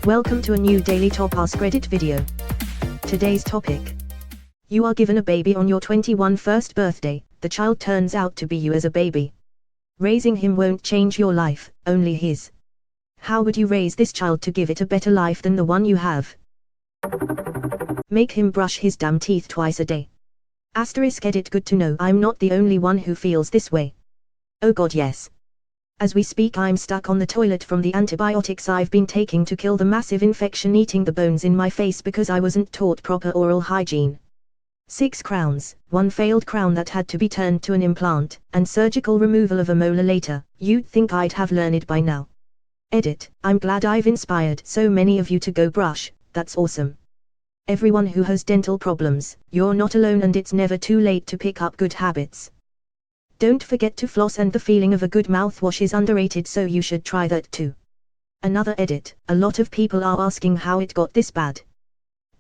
Welcome to a new daily top Askreddit video. Today's topic. You are given a baby on your 21st birthday, the child turns out to be you as a baby. Raising him won't change your life, only his. How would you raise this child to give it a better life than the one you have? Make him brush his damn teeth twice a day. Askreddit good to know I'm not the only one who feels this way. Oh god yes. As we speak I'm stuck on the toilet from the antibiotics I've been taking to kill the massive infection eating the bones in my face because I wasn't taught proper oral hygiene. 6 crowns, 1 failed crown that had to be turned to an implant, and surgical removal of a molar later. You'd think I'd have learned by now. Edit, I'm glad I've inspired so many of you to go brush, that's awesome. Everyone who has dental problems, you're not alone and it's never too late to pick up good habits. Don't forget to floss and the feeling of a good mouthwash is underrated so you should try that too. Another edit, a lot of people are asking how it got this bad.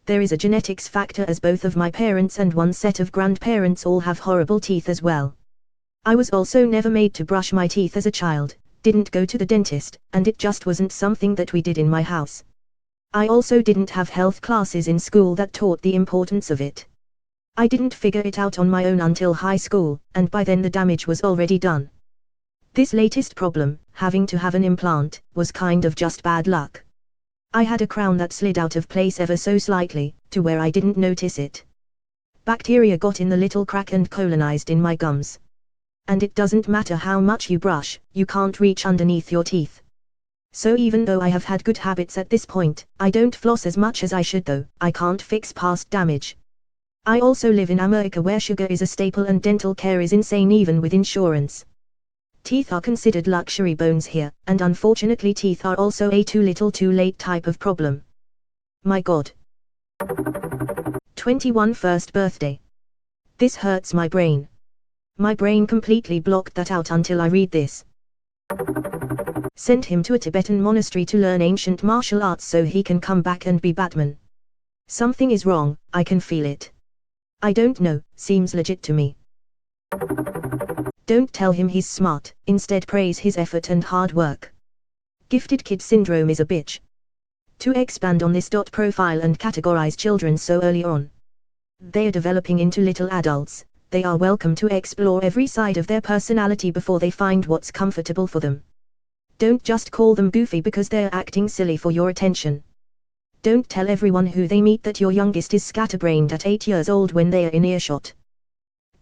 There is a genetics factor as both of my parents and one set of grandparents all have horrible teeth as well. I was also never made to brush my teeth as a child, didn't go to the dentist, and it just wasn't something that we did in my house. I also didn't have health classes in school that taught the importance of it. I didn't figure it out on my own until high school, and by then the damage was already done. This latest problem, having to have an implant, was kind of just bad luck. I had a crown that slid out of place ever so slightly, to where I didn't notice it. Bacteria got in the little crack and colonized in my gums. And it doesn't matter how much you brush, you can't reach underneath your teeth. So even though I have had good habits at this point, I don't floss as much as I should though, I can't fix past damage. I also live in America where sugar is a staple and dental care is insane even with insurance. Teeth are considered luxury bones here, and unfortunately teeth are also a too little too late type of problem. My god. 21st birthday. This hurts my brain. My brain completely blocked that out until I read this. Send him to a Tibetan monastery to learn ancient martial arts so he can come back and be Batman. Something is wrong, I can feel it. I don't know, seems legit to me. Don't tell him he's smart, instead praise his effort and hard work. Gifted kid syndrome is a bitch. To expand on this profile and categorize children so early on. They are developing into little adults, they are welcome to explore every side of their personality before they find what's comfortable for them. Don't just call them goofy because they're acting silly for your attention. Don't tell everyone who they meet that your youngest is scatterbrained at 8 years old when they are in earshot.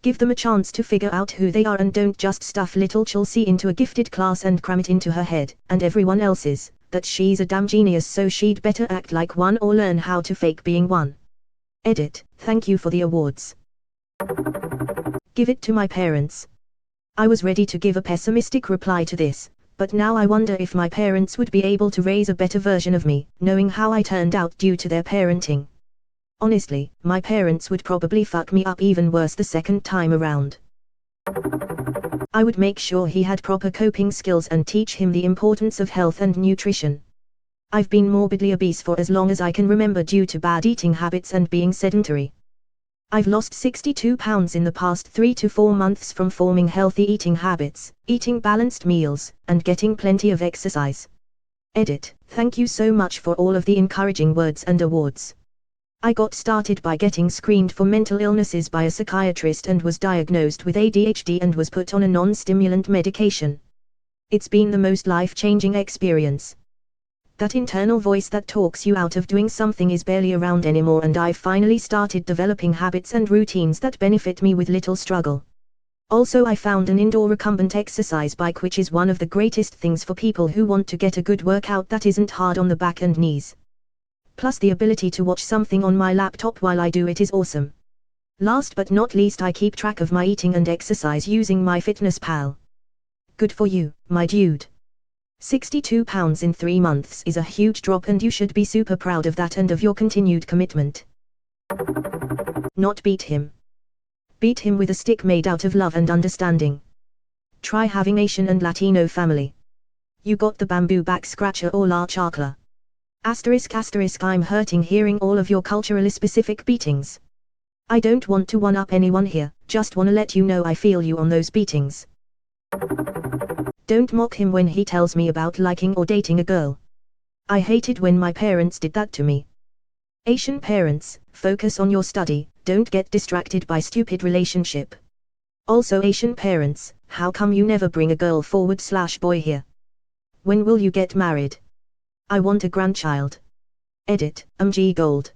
Give them a chance to figure out who they are and don't just stuff little Chelsea into a gifted class and cram it into her head, and everyone else's, that she's a damn genius so she'd better act like one or learn how to fake being one. Edit, thank you for the awards. Give it to my parents. I was ready to give a pessimistic reply to this. But now I wonder if my parents would be able to raise a better version of me, knowing how I turned out due to their parenting. Honestly, my parents would probably fuck me up even worse the second time around. I would make sure he had proper coping skills and teach him the importance of health and nutrition. I've been morbidly obese for as long as I can remember due to bad eating habits and being sedentary. I've lost 62 pounds in the past 3 to 4 months from forming healthy eating habits, eating balanced meals, and getting plenty of exercise. Edit, thank you so much for all of the encouraging words and awards. I got started by getting screened for mental illnesses by a psychiatrist and was diagnosed with ADHD and was put on a non-stimulant medication. It's been the most life-changing experience. That internal voice that talks you out of doing something is barely around anymore and I've finally started developing habits and routines that benefit me with little struggle. Also I found an indoor recumbent exercise bike which is one of the greatest things for people who want to get a good workout that isn't hard on the back and knees. Plus the ability to watch something on my laptop while I do it is awesome. Last but not least I keep track of my eating and exercise using MyFitnessPal. Good for you, my dude. 62 pounds in 3 months is a huge drop and you should be super proud of that and of your continued commitment. Not beat him. Beat him with a stick made out of love and understanding. Try having Asian and Latino family. You got the bamboo back scratcher or la chakla. **** I'm hurting hearing all of your culturally specific beatings. I don't want to one-up anyone here, just wanna let you know I feel you on those beatings. Don't mock him when he tells me about liking or dating a girl. I hated when my parents did that to me. Asian parents, focus on your study, don't get distracted by stupid relationship. Also Asian parents, how come you never bring a girl /boy here? When will you get married? I want a grandchild. Edit, MG Gold.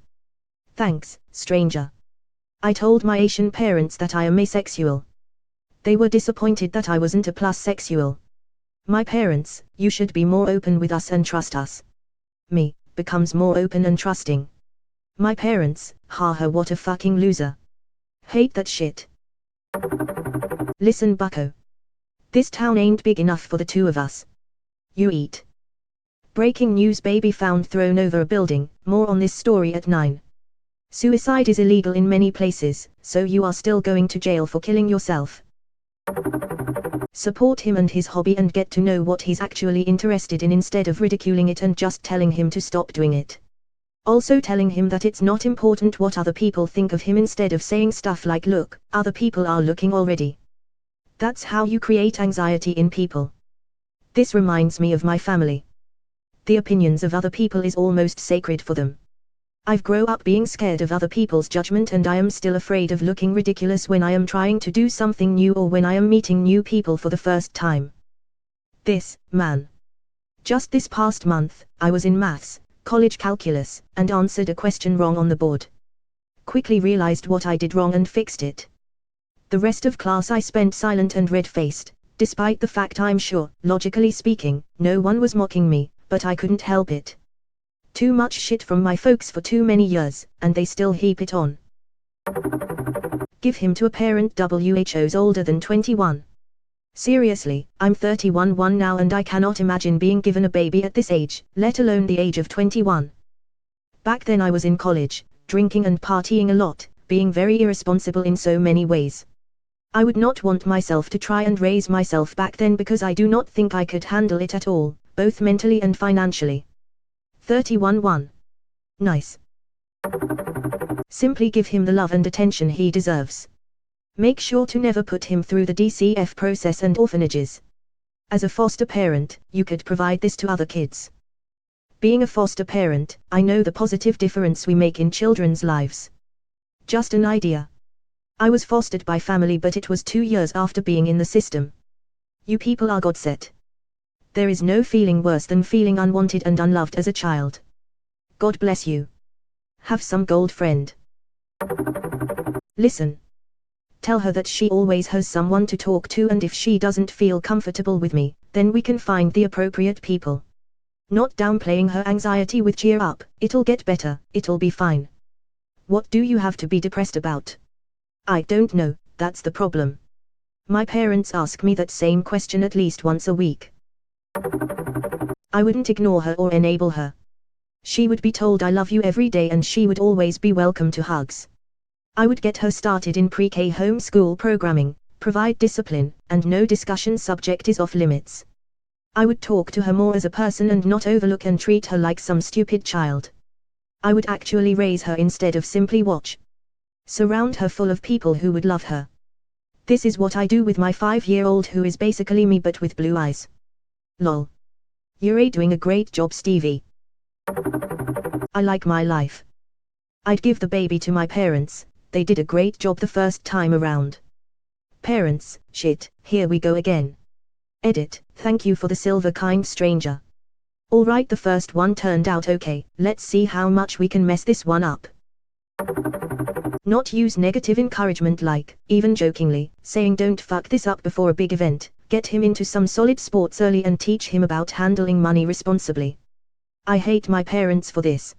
Thanks, stranger. I told my Asian parents that I am asexual. They were disappointed that I wasn't a plus sexual. My parents, you should be more open with us and trust us. Me, becomes more open and trusting. My parents, haha what a fucking loser. Hate that shit. Listen bucko. This town ain't big enough for the two of us. You eat. Breaking news, baby found thrown over a building, more on this story at 9. Suicide is illegal in many places, so you are still going to jail for killing yourself. Support him and his hobby and get to know what he's actually interested in instead of ridiculing it and just telling him to stop doing it. Also telling him that it's not important what other people think of him instead of saying stuff like look, other people are looking already. That's how you create anxiety in people. This reminds me of my family. The opinions of other people is almost sacred for them. I've grown up being scared of other people's judgment and I am still afraid of looking ridiculous when I am trying to do something new or when I am meeting new people for the first time. Man. Just this past month, I was in maths, college calculus, and answered a question wrong on the board. Quickly realized what I did wrong and fixed it. The rest of class I spent silent and red-faced, despite the fact I'm sure, logically speaking, no one was mocking me, but I couldn't help it. Too much shit from my folks for too many years, and they still heap it on. Give him to a parent who's older than 21. Seriously, I'm 31 now and I cannot imagine being given a baby at this age, let alone the age of 21. Back then I was in college, drinking and partying a lot, being very irresponsible in so many ways. I would not want myself to try and raise myself back then because I do not think I could handle it at all, both mentally and financially. 31. Nice. Simply give him the love and attention he deserves. Make sure to never put him through the DCF process and orphanages. As a foster parent, you could provide this to other kids. Being a foster parent, I know the positive difference we make in children's lives. Just an idea. I was fostered by family but it was 2 years after being in the system. You people are God-set. There is no feeling worse than feeling unwanted and unloved as a child. God bless you. Have some gold friend. Listen. Tell her that she always has someone to talk to and if she doesn't feel comfortable with me, then we can find the appropriate people. Not downplaying her anxiety with cheer up, it'll get better, it'll be fine. What do you have to be depressed about? I don't know, that's the problem. My parents ask me that same question at least once a week. I wouldn't ignore her or enable her. She would be told I love you every day and she would always be welcome to hugs. I would get her started in pre-K homeschool programming, provide discipline, and no discussion subject is off limits. I would talk to her more as a person and not overlook and treat her like some stupid child. I would actually raise her instead of simply watch. Surround her full of people who would love her. This is what I do with my 5-year-old who is basically me but with blue eyes. Lol. You're doing a great job, Stevie. I like my life. I'd give the baby to my parents, they did a great job the first time around. Parents, shit, here we go again. Edit, thank you for the silver kind stranger. Alright, the first one turned out okay, let's see how much we can mess this one up. Not use negative encouragement like, even jokingly, saying don't fuck this up before a big event, get him into some solid sports early and teach him about handling money responsibly. I hate my parents for this.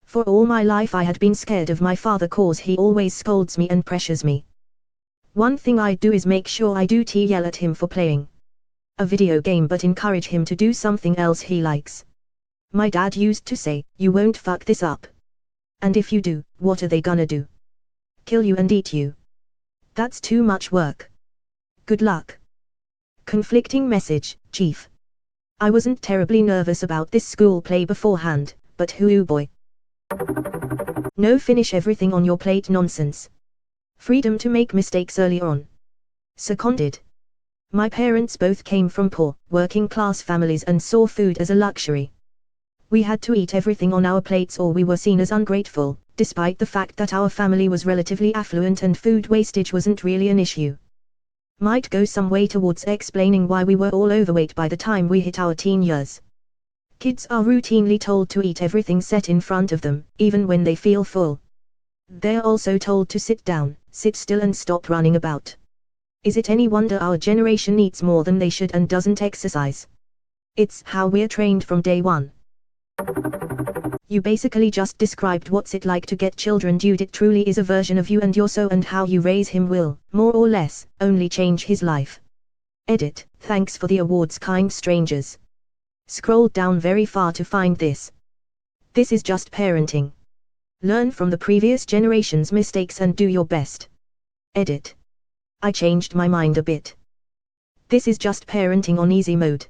For all my life I had been scared of my father cause he always scolds me and pressures me. One thing I do is make sure I do yell at him for playing a video game but encourage him to do something else he likes. My dad used to say, you won't fuck this up. And if you do, what are they gonna do? Kill you and eat you. That's too much work. Good luck. Conflicting message, Chief. I wasn't terribly nervous about this school play beforehand, but hoo boy. No finish everything on your plate nonsense. Freedom to make mistakes early on. Seconded. My parents both came from poor, working class families and saw food as a luxury. We had to eat everything on our plates or we were seen as ungrateful, despite the fact that our family was relatively affluent and food wastage wasn't really an issue. Might go some way towards explaining why we were all overweight by the time we hit our teen years. Kids are routinely told to eat everything set in front of them, even when they feel full. They're also told to sit down, sit still and stop running about. Is it any wonder our generation eats more than they should and doesn't exercise? It's how we're trained from day one. You basically just described what's it like to get children, dude. It truly is a version of you and your so and how you raise him will, more or less, only change his life. Edit. Thanks for the awards, kind strangers. Scroll down very far to find this. This is just parenting. Learn from the previous generation's mistakes and do your best. Edit. I changed my mind a bit. This is just parenting on easy mode.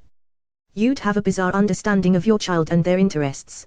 You'd have a bizarre understanding of your child and their interests.